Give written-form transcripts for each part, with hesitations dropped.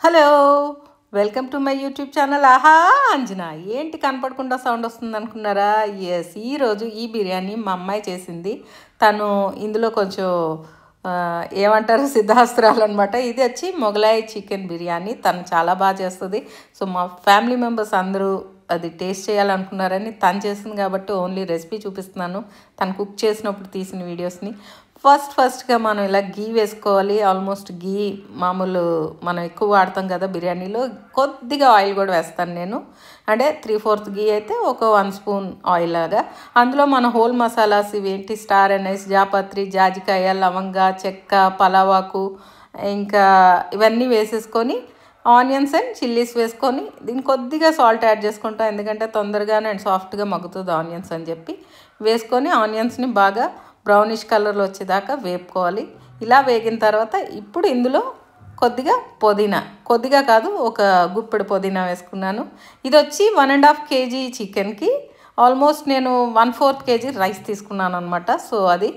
Hello welcome to my YouTube channel ఆహా అంజనా. ఏంటి కనపడకుండా సౌండ్ వస్తుంది అనుకున్నారా? ఎస్, ఈరోజు ఈ బిర్యానీ మా అమ్మాయి చేసింది. తను ఇందులో కొంచెం ఏమంటారు సిద్ధాస్త్రాలు అనమాట. ఇది వచ్చి మొగలాయి చికెన్ బిర్యానీ. తను చాలా బాగా చేస్తుంది. సో మా ఫ్యామిలీ మెంబర్స్ అందరూ అది టేస్ట్ చేయాలనుకున్నారని తను చేసింది కాబట్టి ఓన్లీ రెసిపీ చూపిస్తున్నాను. తను కుక్ చేసినప్పుడు తీసిన వీడియోస్ని. ఫస్ట్గా మనం ఇలా గీ వేసుకోవాలి. ఆల్మోస్ట్ గీ మామూలు మనం ఎక్కువ వాడతాం కదా బిర్యానీలో. కొద్దిగా ఆయిల్ కూడా వేస్తాను నేను, అంటే 3/4 గీ అయితే ఒక 1 స్పూన్ ఆయిల్ లాగా. అందులో మన హోల్ మసాలాస్ ఇవేంటి స్టార్ అనైస్, జాపత్రి, జాజికాయ, లవంగా, చెక్క, పలావాకు, ఇంకా ఇవన్నీ వేసేసుకొని ఆనియన్స్ అండ్ చిల్లీస్ వేసుకొని దీన్ని కొద్దిగా సాల్ట్ యాడ్ చేసుకుంటాం, ఎందుకంటే తొందరగానే అండ్ సాఫ్ట్గా మగ్గుతుంది ఆనియన్స్ అని చెప్పి వేసుకొని ఆనియన్స్ని బాగా బ్రౌనిష్ కలర్లో వచ్చేదాకా వేపుకోవాలి. ఇలా వేగిన తర్వాత ఇప్పుడు ఇందులో కొద్దిగా పుదీనా, కొద్దిగా కాదు ఒక గుప్పెడు పుదీనా వేసుకున్నాను. ఇది వచ్చి 1.5 kg చికెన్కి ఆల్మోస్ట్ నేను 1/4 kg రైస్ తీసుకున్నాను అనమాట. సో అది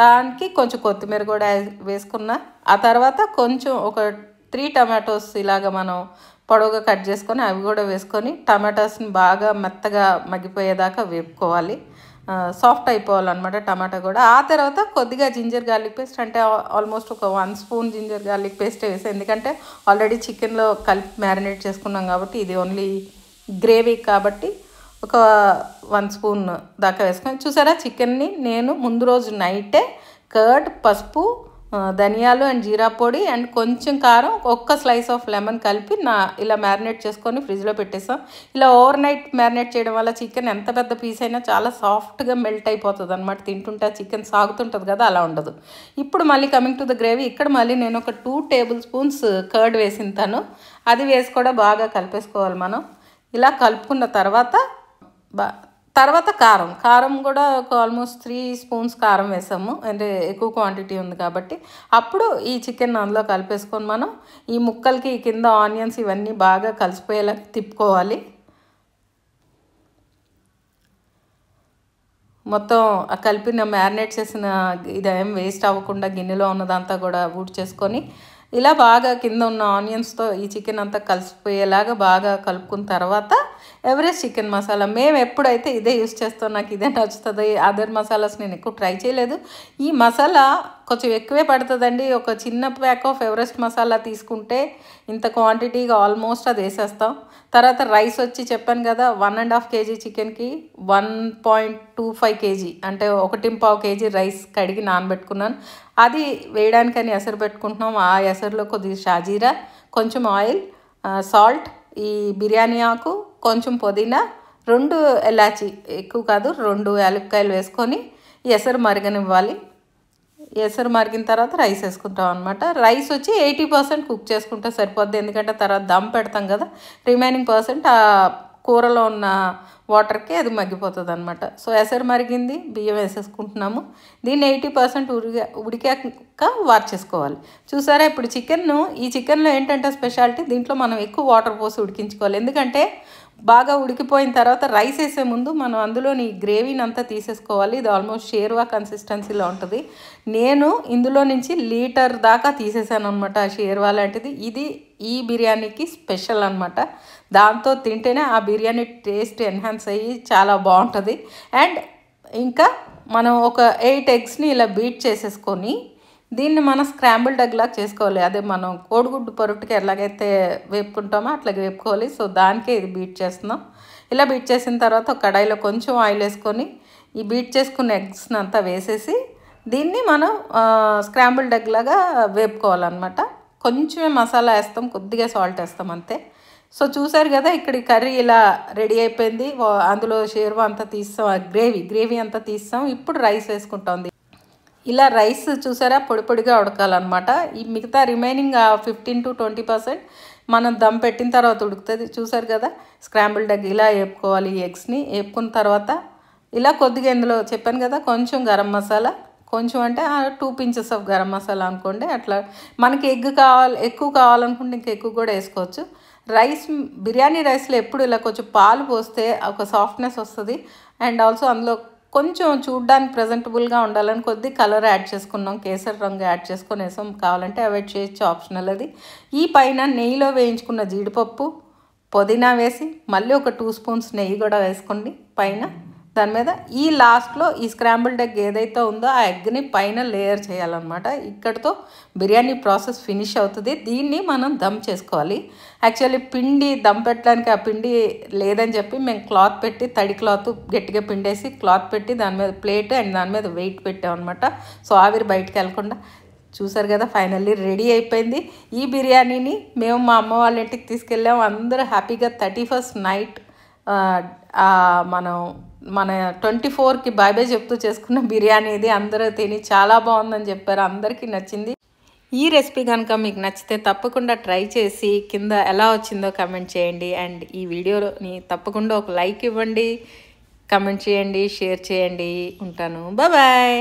దానికి కొంచెం కొత్తిమీర కూడా వేసుకున్నా. ఆ తర్వాత కొంచెం ఒక 3 టమాటోస్ ఇలాగ మనం పొడవుగా కట్ చేసుకొని అవి కూడా వేసుకొని టమాటోస్ని బాగా మెత్తగా మగ్గిపోయేదాకా వేపుకోవాలి. సాఫ్ట్ అయిపోవాలన్నమాట టమాటా కూడా. ఆ తర్వాత కొద్దిగా జింజర్ గార్లిక్ పేస్ట్, అంటే ఆల్మోస్ట్ ఒక 1 స్పూన్ జింజర్ గార్లిక్ పేస్ట్ వేసి, ఎందుకంటే ఆల్రెడీ చికెన్లో కలిపి మ్యారినేట్ చేసుకున్నాం కాబట్టి ఇది ఓన్లీ గ్రేవీ కాబట్టి ఒక 1 స్పూన్ దాకా వేసుకొని. చూసారా, చికెన్ని నేను ముందు రోజు నైటే కర్డ్, పసుపు, ధనియాలు అండ్ జీరా పొడి అండ్ కొంచెం కారం, ఒక్క స్లైస్ ఆఫ్ లెమన్ కలిపి ఇలా మ్యారినేట్ చేసుకొని ఫ్రిడ్జ్లో పెట్టేస్తాం. ఇలా ఓవర్ నైట్ మ్యారినేట్ చేయడం వల్ల చికెన్ ఎంత పెద్ద పీస్ అయినా చాలా సాఫ్ట్గా మెల్ట్ అయిపోతుంది అనమాట. తింటుంటే చికెన్ సాగుతుంటుంది కదా, అలా ఉండదు. ఇప్పుడు మళ్ళీ కమింగ్ టు ద గ్రేవీ, ఇక్కడ మళ్ళీ నేను ఒక 2 టేబుల్ స్పూన్స్ కర్డ్ వేసింతాను. అది వేసి కూడా బాగా కలిపేసుకోవాలి మనం. ఇలా కలుపుకున్న తర్వాత కారం కూడా ఒక ఆల్మోస్ట్ 3 స్పూన్స్ కారం వేసాము, అంటే ఎక్కువ క్వాంటిటీ ఉంది కాబట్టి. అప్పుడు ఈ చికెన్ అందులో కలిపేసుకొని మనం ఈ ముక్కలకి కింద ఆనియన్స్ ఇవన్నీ బాగా కలిసిపోయేలా తిప్పుకోవాలి. మొత్తం కలిపిన మ్యారినేట్ చేసిన ఇదేం వేస్ట్ అవ్వకుండా గిన్నెలో ఉన్నదంతా కూడా చేసుకొని ఇలా బాగా కింద ఉన్న ఆనియన్స్తో ఈ చికెన్ అంతా కలిసిపోయేలాగా బాగా కలుపుకున్న తర్వాత ఎవరెస్ట్ చికెన్ మసాలా, మేము ఎప్పుడైతే ఇదే యూస్ చేస్తాం, నాకు ఇదే నచ్చుతుంది. అదర్ మసాలాస్ నేను ఎక్కువ ట్రై చేయలేదు. ఈ మసాలా కొంచెం ఎక్కువే పడుతుందండి. ఒక చిన్న ప్యాక్ ఆఫ్ ఎవరెస్ట్ మసాలా తీసుకుంటే ఇంత క్వాంటిటీగా ఆల్మోస్ట్ అది వేసేస్తాం. తర్వాత రైస్ వచ్చి చెప్పాను కదా, 1.5 kg చికెన్కి 1.25 kg, అంటే 1.25 kg రైస్ కడిగి నానబెట్టుకున్నాను. అది వేయడానికని ఎసరు పెట్టుకుంటున్నాం. ఆ ఎసరులో కొద్దిగా షాజీరా, కొంచెం ఆయిల్, సాల్ట్, ఈ బిర్యానీ ఆకు, కొంచెం పుదీనా, 2 ఎలాచి, ఎక్కువ కాదు 2 యాలక్కాయలు వేసుకొని ఎసరు మరగనివ్వాలి. ఎసరు మరిగిన తర్వాత రైస్ వేసుకుంటాం అనమాట. రైస్ వచ్చి 80% కుక్ చేసుకుంటే సరిపోద్ది, ఎందుకంటే తర్వాత దమ్ పెడతాం కదా, రిమైనింగ్ పర్సెంట్ ఆ కూరలో ఉన్న వాటర్కి అది మగ్గిపోతుంది అనమాట. సో ఎసరు మరిగింది, బియ్యం వేసేసుకుంటున్నాము. దీన్ని 80% ఉడికాక వార్చేసుకోవాలి. చూసారా, ఇప్పుడు ఈ చికెన్లో ఏంటంటే స్పెషాలిటీ, దీంట్లో మనం ఎక్కువ వాటర్ పోసి ఉడికించుకోవాలి. ఎందుకంటే బాగా ఉడికిపోయిన తర్వాత రైస్ వేసే ముందు మనం అందులోని గ్రేవీని అంతా తీసేసుకోవాలి. ఇది ఆల్మోస్ట్ షేర్వా కన్సిస్టెన్సీలో ఉంటుంది. నేను ఇందులో నుంచి లీటర్ దాకా తీసేసాను అనమాట షేర్వా లాంటిది. ఇది ఈ బిర్యానీకి స్పెషల్ అనమాట. దాంతో తింటేనే ఆ బిర్యానీ టేస్ట్ ఎన్హాన్స్ అయ్యి చాలా బాగుంటుంది. అండ్ ఇంకా మనం ఒక 8 ఎగ్స్ని ఇలా బీట్ చేసేసుకొని దీన్ని మనం స్క్రాంబుల్డ్ ఎగ్ లాగా చేసుకోవాలి. అదే మనం కోడిగుడ్డు పొరటుకి ఎలాగైతే వేపుకుంటామో అట్లాగే వేపుకోవాలి. సో దానికే ఇది బీట్ చేస్తున్నాం. ఇలా బీట్ చేసిన తర్వాత ఒక కడాయిలో కొంచెం ఆయిల్ వేసుకొని ఈ బీట్ చేసుకున్న ఎగ్స్ని అంతా వేసేసి దీన్ని మనం స్క్రాంబుల్డ్ ఎగ్ లాగా వేపుకోవాలన్నమాట. కొంచెమే మసాలా వేస్తాం, కొద్దిగా సాల్ట్ వేస్తాం అంతే. సో చూసారు కదా, ఇక్కడ కర్రీ ఇలా రెడీ అయిపోయింది. అందులో షేర్వా అంతా తీస్తాం, గ్రేవీ అంతా తీస్తాం. ఇప్పుడు రైస్ వేసుకుంటాం. ఇలా రైస్ చూసారా పొడిగా ఉడకాలన్నమాట. ఈ మిగతా రిమైనింగ్ 15 to 20% మనం దమ్ పెట్టిన తర్వాత ఉడుకుతుంది. చూసారు కదా, స్క్రాంబుల్డ్ ఎగ్ ఇలా వేపుకోవాలి. ఈ ఎగ్స్ని వేపుకున్న తర్వాత ఇలా కొద్దిగా ఇందులో చెప్పాను కదా కొంచెం గరం మసాలా, కొంచెం అంటే 2 pinches ఆఫ్ గరం మసాలా అనుకోండి. అట్లా మనకి ఎక్కువ కావాలనుకుంటే ఇంకా ఎక్కువ కూడా వేసుకోవచ్చు. బిర్యానీ రైస్లో ఎప్పుడు ఇలా కొంచెం పాలు పోస్తే ఒక సాఫ్ట్నెస్ వస్తుంది. అండ్ ఆల్సో అందులో కొంచెం చూడ్డానికి ప్రజెంటబుల్గా ఉండాలని కొద్ది కలర్ యాడ్ చేసుకున్నాం, కేసరి రంగు యాడ్ చేసుకొని వేసాం. కావాలంటే అవాయిడ్ చేయొచ్చు, ఆప్షనల్ అది. ఈ పైన నెయ్యిలో వేయించుకున్న జీడిపప్పు, పుదీనా వేసి మళ్ళీ ఒక 2 స్పూన్స్ నెయ్యి కూడా వేసుకోండి పైన. దాని మీద ఈ లాస్ట్లో ఈ స్క్రాంబుల్డ్ ఎగ్ ఏదైతే ఉందో ఆ ఎగ్ని పైన లేయర్ చేయాలన్నమాట. ఇక్కడితో బిర్యానీ ప్రాసెస్ ఫినిష్ అవుతుంది. దీన్ని మనం దమ్ చేసుకోవాలి. యాక్చువల్లీ పిండి దమ్ పెట్టడానికి ఆ పిండి లేదని చెప్పి మేము క్లాత్ పెట్టి, తడి క్లాత్ గట్టిగా పిండేసి క్లాత్ పెట్టి దాని మీద ప్లేట్ అండ్ దాని మీద వెయిట్ పెట్టామన్నమాట. సో ఆవిరి బయటికి వెళ్ళకుండా. చూసారు కదా, ఫైనల్లీ రెడీ అయిపోయింది. ఈ బిర్యానీని మేము మా అమ్మ వాళ్ళ ఇంటికి తీసుకెళ్ళాము. అందరూ హ్యాపీగా 31st నైట్ మన 24కి బాయ్ బాయ్ చెప్తూ చేసుకున్న బిర్యానీ ఇది. అందరూ తిని చాలా బాగుందని చెప్పారు, అందరికీ నచ్చింది. ఈ రెసిపీ కనుక మీకు నచ్చితే తప్పకుండా ట్రై చేసి కింద ఎలా వచ్చిందో కమెంట్ చేయండి. అండ్ ఈ వీడియోని తప్పకుండా ఒక లైక్ ఇవ్వండి, కమెంట్ చేయండి, షేర్ చేయండి. ఉంటాను, బాయ్.